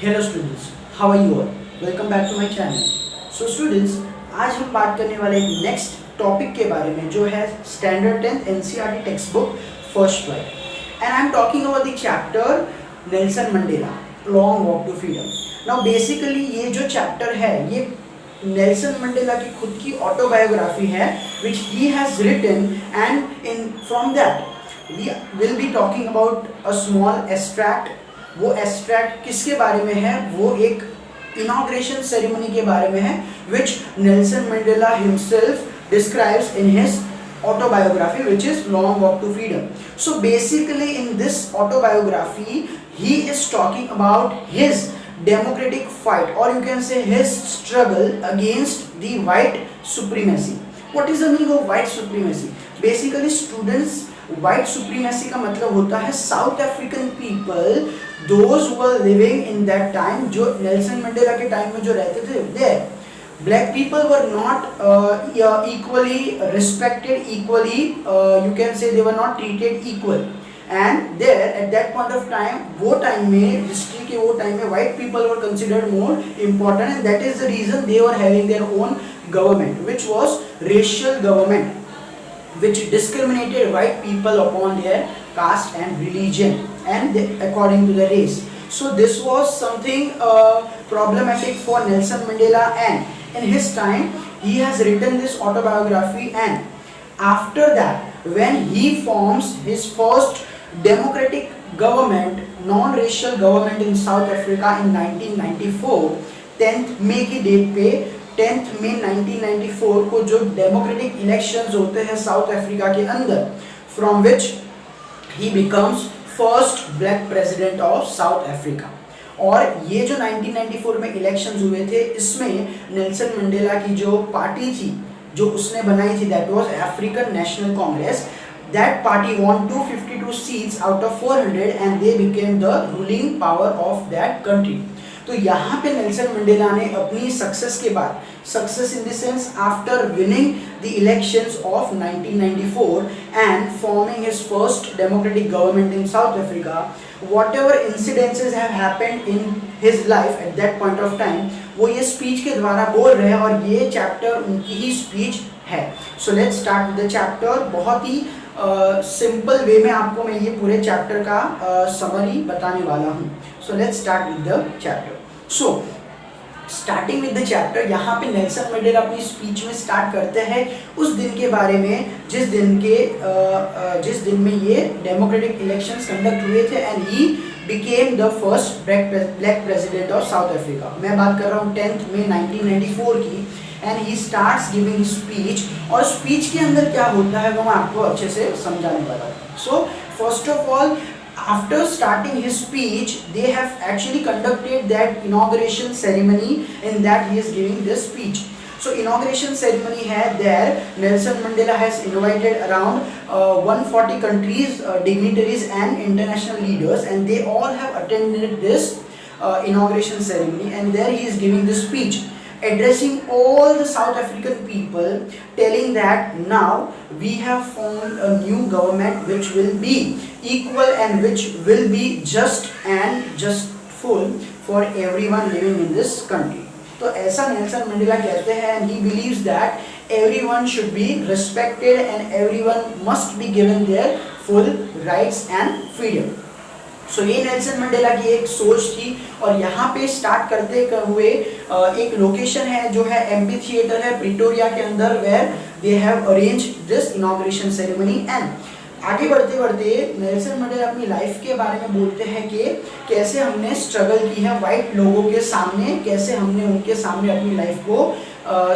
Hello students, how are you all? Welcome back to my channel. So students, आज हम बात करने वाले एक नेक्स्ट टॉपिक के बारे में जो है standard 10th NCERT text book first flight and I am talking about the chapter Nelson Mandela long walk to freedom. Now basically ये जो चैप्टर है ये नेल्सन मंडेला की खुद की ऑटोबायोग्राफी है which he has written and in from that we will be talking about a small extract. वो extract किसके बारे में है? वो एक इनॉग्रेशन सेरेमनी के बारे में है which Nelson Mandela himself describes in his autobiography which is Long Walk to Freedom. So basically in this autobiography he is talking about his democratic fight, or you can say his struggle against the white supremacy. What is the meaning of white supremacy? Basically students, white supremacy का मतलब होता है South African people, those who were living in that time, जो Nelson Mandela के time में जो रहते थे, there black people were not equally respected, equally you can say they were not treated equal, and there at that point of time, वो time में history के वो टाइम में white people were considered more important, and that is the reason they were having their own government which was racial government which discriminated white people upon their caste and religion and according to the race. So this was something problematic for Nelson Mandela, and in his time he has written this autobiography, and after that when he forms his first democratic government, non-racial government in South Africa in 1994, 10th मई की date पे 10th मई 1994 को जो democratic elections होते हैं south Africa के अंदर, from which he becomes first black president of south Africa. और ये जो 1994 में इलेक्शंस हुए थे इसमें नेल्सन मंडेला की जो पार्टी थी जो उसने बनाई थी, that was African national Congress, that party won 252 seats out of 400 and they became the ruling power of that country. तो यहाँ पे नेल्सन मंडेला ने अपनी सक्सेस के बाद, success in the sense after winning the elections of 1994 and forming his first democratic government in south Africa, whatever incidences have happened in his life at that point of time, वो ये speech के द्वारा बोल रहे हैं और ये chapter उनकी ही स्पीच है। So let's start with the chapter. बहुत ही सिंपल वे में आपको मैं ये पूरे चैप्टर का समरी बताने वाला हूँ। So let's start with the chapter. So starting with the chapter, यहाँ पे नेल्सन मंडेला अपनी स्पीच में स्टार्ट करते हैं उस दिन के बारे में जिस दिन में ये डेमोक्रेटिक इलेक्शंस कंडक्ट हुए थे and he became the first black president of south Africa. मैं बात कर रहा हूँ 10th मई 1994 की, and he starts giving speech. और स्पीच के अंदर क्या होता है वो मैं आपको अच्छे से समझाने वाला हूँ। So first of all, after starting his speech, they have actually conducted that inauguration ceremony in that he is giving this speech. So inauguration ceremony है there, Nelson Mandela has invited around 140 countries, dignitaries and international leaders, and they all have attended this inauguration ceremony, and there he is giving this speech addressing all the South African people, telling that now we have formed a new government which will be equal and which will be just and justful for everyone living in this country. तो ऐसा Nelson Mandela कहते हैं, and he believes that everyone should be respected and everyone must be given their full rights and freedom. सो ये Nelson Mandela की एक सोच थी। और यहाँ पे स्टार्ट करते हुए एक लोकेशन है जो है एम्पी थिएटर है प्रिटोरिया के अंदर, where they have arrange this inauguration ceremony. And आगे बढ़ते बढ़ते नेल्सन मंडेला अपनी लाइफ के बारे में बोलते हैं कि कैसे हमने स्ट्रगल की है वाइट लोगों के सामने, कैसे हमने उनके सामने अपनी लाइफ को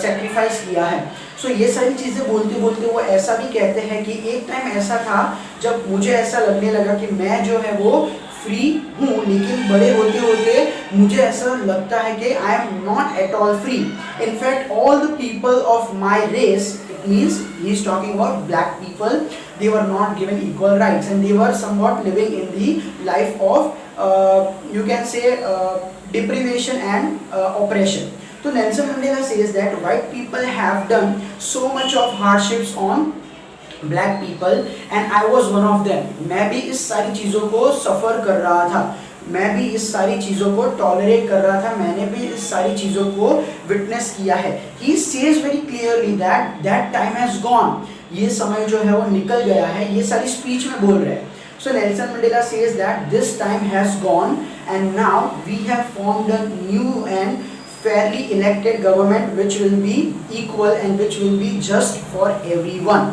सेक्रीफाइस किया है। सो ये सारी चीज़ें बोलते बोलते वो ऐसा भी कहते हैं कि एक टाइम ऐसा था जब मुझे ऐसा लगने लगा कि मैं जो है वो फ्री हूँ, लेकिन बड़े होते होते मुझे ऐसा लगता है कि I am not at all free. In fact all the people of my race, it means he is talking about black people, they were not given equal rights and they were somewhat living in the life of you can say deprivation and oppression. So Nelson Mandela says that white people have done so much of hardships on black people and I was one of them. मैं भी इस सारी चीज़ों को सफ़र कर रहा था। मैं भी इस सारी चीज़ों को टॉलरेट कर रहा था, मैंने भी इस सारी चीज़ों को विटनेस किया है। He says very clearly that that time has gone, ये समय जो है वो निकल गया है, ये सारी स्पीच में बोल रहे हैं। So Nelson Mandela says that this time has gone and now we have formed a new and fairly elected government which will be equal and which will be just for everyone,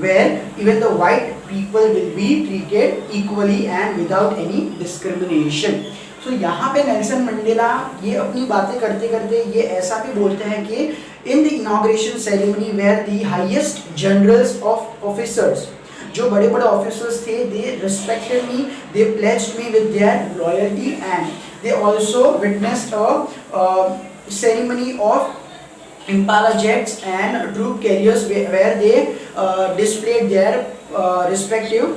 where even the white people will be treated equally and without any discrimination. So यहाँ पे Nelson Mandela ये अपनी बातें करते करते ये ऐसा भी बोलते हैं कि in the inauguration ceremony where the highest generals of officers, जो बड़े बड़े ऑफिसर्स थे, they respected me, they pledged me with their loyalty and they also witnessed a ceremony of Impala jets and troop carriers where they displayed their respective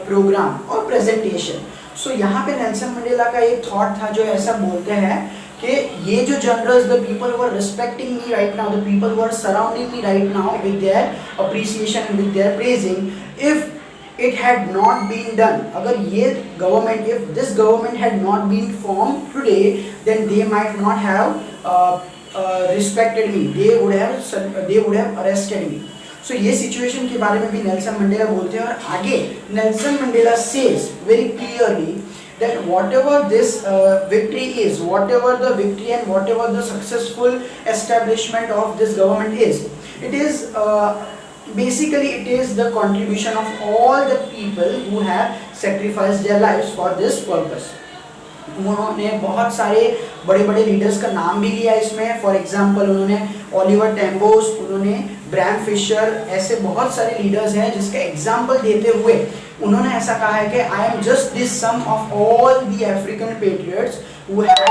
program or presentation. So यहाँ पे Nelson Mandela का एक thought था जो ऐसा बोलते हैं कि ये जो generals, the people who are respecting me right now, the people who are surrounding me right now with their appreciation, with their praising, if it had not been done, अगर ये government, if this government had not been formed today, then they might not have respected me, they would have arrested me. So ये situation के बारे में भी Nelson Mandela बोलते हैं। और आगे Nelson Mandela says very clearly that whatever this victory is, whatever the victory and whatever the successful establishment of this government is, it is basically it is the contribution of all the people who have sacrificed their lives for this purpose. उन्होंने बहुत सारे बड़े बड़े leaders का नाम भी लिया इसमें। फॉर एग्जांपल उन्होंने ओलिवर टेम्बोस, उन्होंने ब्रैम फिशर, ऐसे बहुत सारे लीडर्स हैं जिसका एग्जांपल देते हुए उन्होंने ऐसा कहा है कि I am just this sum of all the African patriots who had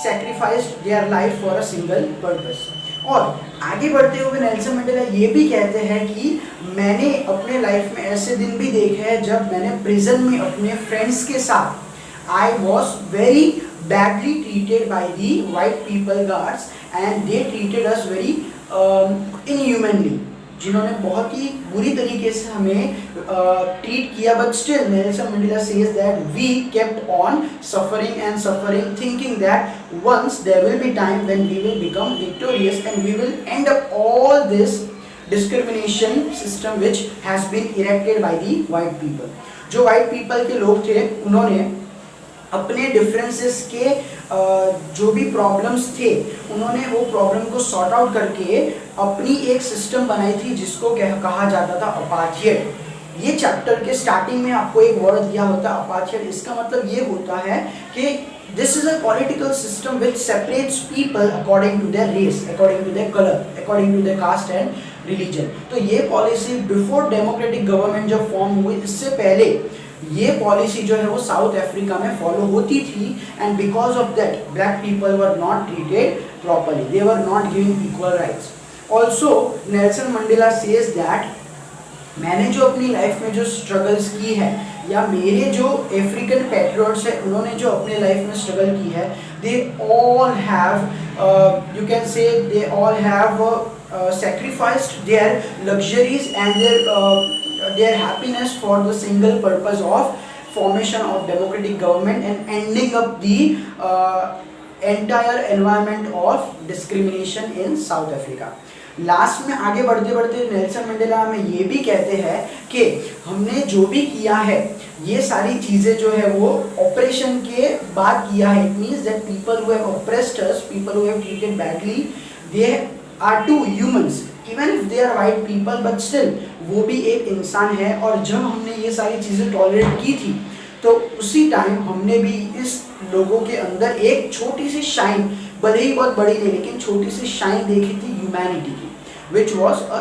sacrificed their life for a single purpose. और आगे बढ़ते हुए नेल्सन मंडेला ये भी कहते हैं कि मैंने अपने लाइफ में ऐसे दिन भी देखे हैं जब मैंने प्रिजन में अपने फ्रेंड्स के साथ I was very badly treated by the white people guards and they treated us very inhumanly, जिन्होंने बहुत ही बुरी तरीके से हमें ट्रीट किया। But still Nelson Mandela says that we kept on suffering and suffering, thinking that once there will be time when we will become victorious and we will end up all this discrimination system which has been erected by the white people. जो white people के लोग थे उन्होंने अपने differences के जो भी problems थे उन्होंने वो प्रॉब्लम को सॉर्ट आउट करके अपनी एक सिस्टम बनाई थी जिसको कहा जाता था अपार्थाइड। ये चैप्टर के स्टार्टिंग में आपको एक वर्ड दिया होता है अपार्थाइड। इसका मतलब ये होता है कि this is a political system which separates people according to their race, according to their colour, according to their caste and religion. तो ये पॉलिसी बिफोर डेमोक्रेटिक गवर्नमेंट जब फॉर्म हुई, इससे पहले ये पॉलिसी जो है वो साउथ अफ्रीका में फॉलो होती थी and because of that black people were not treated properly, they were not giving equal rights. Also Nelson Mandela says that मैंने जो अपनी लाइफ में जो स्ट्रगल्स की है या मेरे जो अफ्रीकन पैट्रियट्स है उन्होंने जो अपने लाइफ में स्ट्रगल की है, they all have you can say they all have sacrificed their luxuries and their happiness for the single purpose of formation of democratic government and ending up the entire environment of discrimination in South Africa. Last में आगे बढ़ते बढ़ते Nelson Mandela हमें ये भी कहते हैं कि हमने जो भी किया है ये सारी चीज़ें जो है वो ऑपरेशन के बाद किया है। It means that people who have oppressed us, people who have treated badly, they are two humans even if they are white people but still वो भी एक इंसान है। और जब हमने ये सारी चीज़ें टॉलरेट की थी तो उसी टाइम हमने भी इस लोगों के अंदर एक छोटी सी शाइन, भले ही बहुत बड़ी नहीं लेकिन छोटी सी शाइन देखी थी ह्यूमैनिटी की, विच वॉज अ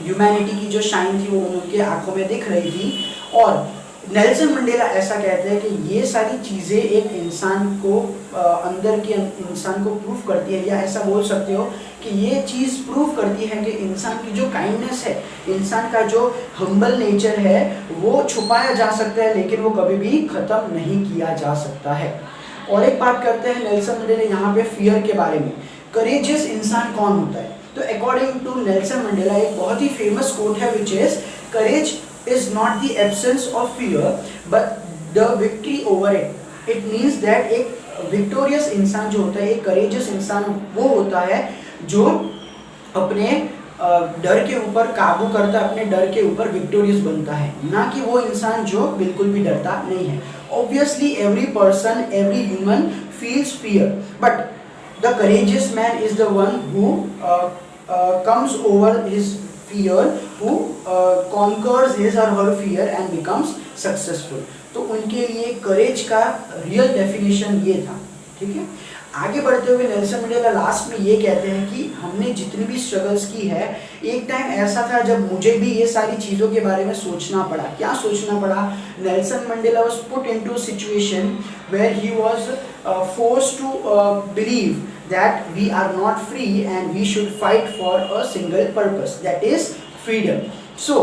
ह्यूमैनिटी की जो शाइन थी वो उनके आंखों में दिख रही थी। और नेल्सन मंडेला ऐसा कहते हैं कि ये सारी चीज़ें एक इंसान को अंदर के इंसान को प्रूव करती है, या ऐसा बोल सकते हो कि ये चीज़ प्रूव करती है कि इंसान की जो काइंडनेस है, इंसान का जो हम्बल नेचर है वो छुपाया जा सकता है लेकिन वो कभी भी ख़त्म नहीं किया जा सकता है। और एक बात करते हैं नेल्सन मंडेला यहाँ पे फियर के बारे में। करेजियस इंसान कौन होता है? तो अकॉर्डिंग टू नेल्सन मंडेला एक बहुत ही फेमस कोट है which is courage is not the absence of fear but the victory over it. It means that एक विक्टोरियस इंसान जो होता है, एक करेजियस इंसान वो होता है जो अपने डर के ऊपर काबू करता है, अपने डर के ऊपर विक्टोरियस बनता है, ना कि वो इंसान जो बिल्कुल भी डरता नहीं है। Obviously every person, every human feels fear, but the courageous man is the one who comes over his fear, who conquers his or her fear and becomes successful। तो उनके लिए करेज का रियल डेफिनेशन ये था, ठीक है। आगे बढ़ते हुए नेल्सन मंडेला लास्ट में ये कहते हैं कि हमने जितनी भी स्ट्रगल्स की है, एक टाइम ऐसा था जब मुझे भी ये सारी चीज़ों के बारे में सोचना पड़ा। क्या सोचना पड़ा? Nelson Mandela was put into situation where he was forced to believe that we are not free and we should fight for a single purpose, that is freedom. So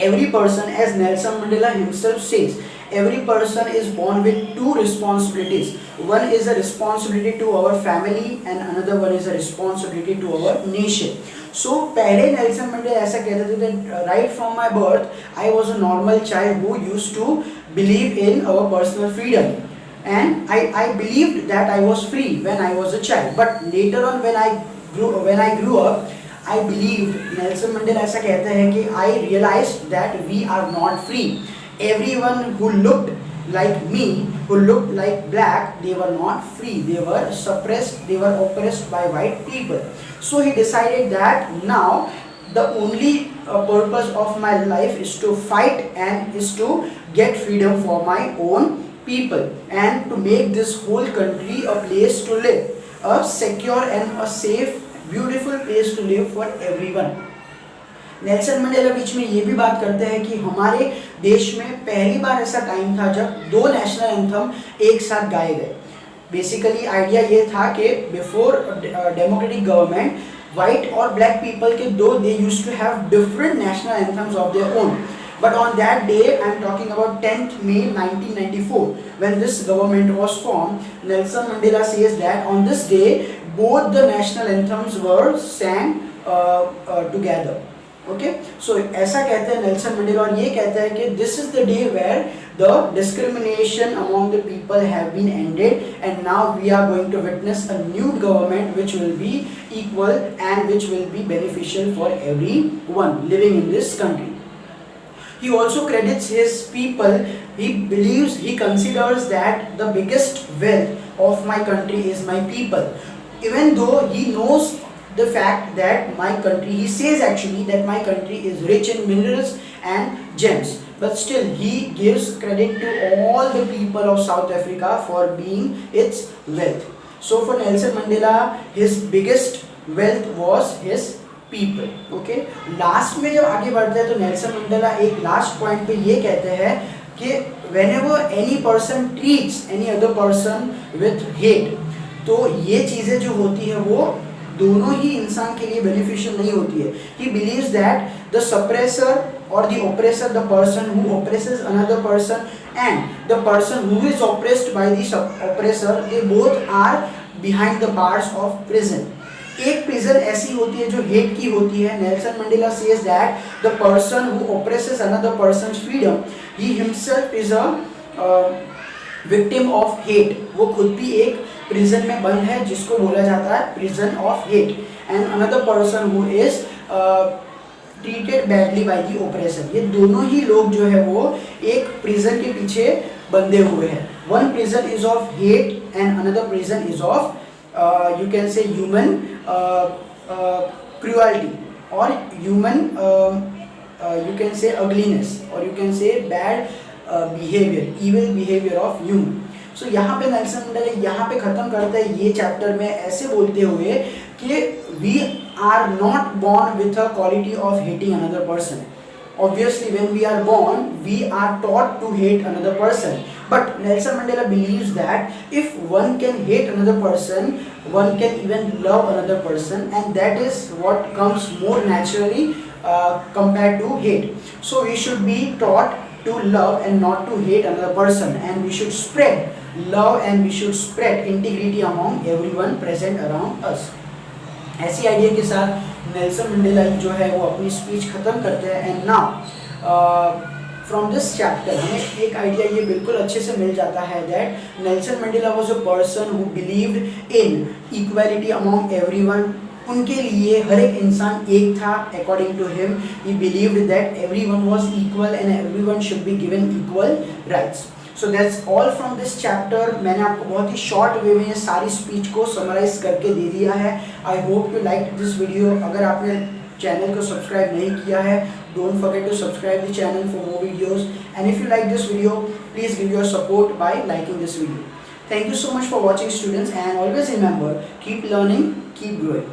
every person, as Nelson Mandela himself says, every person is born with two responsibilities. One is a responsibility to our family and another one is a responsibility to our nation. So पहले Nelson Mandela ऐसा कहते थे that right from my birth I was a normal child who used to believe in our personal freedom. And I believed that I was free when I was a child, but later on when I grew up, I believed, Nelson Mandela ऐसा कहता है कि I realized that we are not free. Everyone who looked like me, who looked like black, they were not free. They were suppressed, they were oppressed by white people. So he decided that now the only purpose of my life is to fight and is to get freedom for my own people and to make this whole country a place to live, a secure and a safe, beautiful place to live for everyone. Nelson Mandela बीच में ये भी बात करते हैं कि हमारे देश में पहली बार ऐसा टाइम था जब दो नेशनल एंथम एक साथ गाए गए। बेसिकली आइडिया ये था कि बिफोर डेमोक्रेटिक गवर्नमेंट व्हाइट और ब्लैक पीपल के दो they used to have different national anthems of their own. But on that day, I am talking about 10th May 1994, when this government was formed, Nelson Mandela says that on this day, both the national anthems were sang together. Okay, so ऐसा कहते हैं Nelson Mandela, और ये कहता है कि this is the day where the discrimination among the people have been ended, and now we are going to witness a new government which will be equal and which will be beneficial for everyone living in this country. He also credits his people. He believes, he considers that the biggest wealth of my country is my people. Even though he knows the fact that my country, he says actually that my country is rich in minerals and gems, but still he gives credit to all the people of South Africa for being its wealth. So for Nelson Mandela, his biggest wealth was his people. Okay, last में जब आगे बढ़ते हैं तो Nelson Mandela एक last point पे ये कहते हैं कि whenever any person treats any other person with hate, तो ये चीज़ें जो होती है वो दोनों ही इंसान के लिए बेनिफिशियल नहीं होती है। He believes that the suppressor or the oppressor, the person who oppresses another person and the person who is oppressed by the oppressor, they both are behind the bars of prison. एक prison ऐसी होती है जो hate की होती है। Nelson Mandela says that the person who oppresses another person's freedom, he himself is a victim of hate. वो खुद भी एक प्रिजन में बंद है जिसको बोला जाता है prison of hate, and another person who is treated badly by the oppressor. ये दोनों ही लोग जो है वो एक प्रिजन के पीछे बंधे हुए हैं। One prison is of hate and another prison is of you can say human cruelty or human you can say ugliness or you can say bad behavior, evil behavior of human. So यहाँ पे Nelson Mandela यहाँ पे ख़त्म करता है ये chapter में ऐसे बोलते हुए कि we are not born with a quality of hating another person. Obviously, when we are born, we are taught to hate another person. But Nelson Mandela believes that if one can hate another person, one can even love another person, and that is what comes more naturally compared to hate. So we should be taught to love and not to hate another person, and we should spread love and we should spread integrity among everyone present around us. ऐसी idea के साथ Nelson Mandela जो है वो अपनी speech ख़त्म करते हैं। And now from this chapter हमें एक आइडिया ये बिल्कुल अच्छे से मिल जाता है that Nelson Mandela was a person who believed in equality among everyone. उनके लिए हर एक इंसान एक था। According to him he believed that everyone was equal and everyone should be given equal rights. So that's all from this chapter. मैंने आपको बहुत ही शॉर्ट वे में ये सारी स्पीच को समराइज करके दे दिया है। I hope you like this video. अगर आपने चैनल को सब्सक्राइब नहीं किया है, don't forget to subscribe the channel for more videos and if you like this video please give your support by liking this video. Thank you so much for watching students, and always remember, keep learning, keep growing.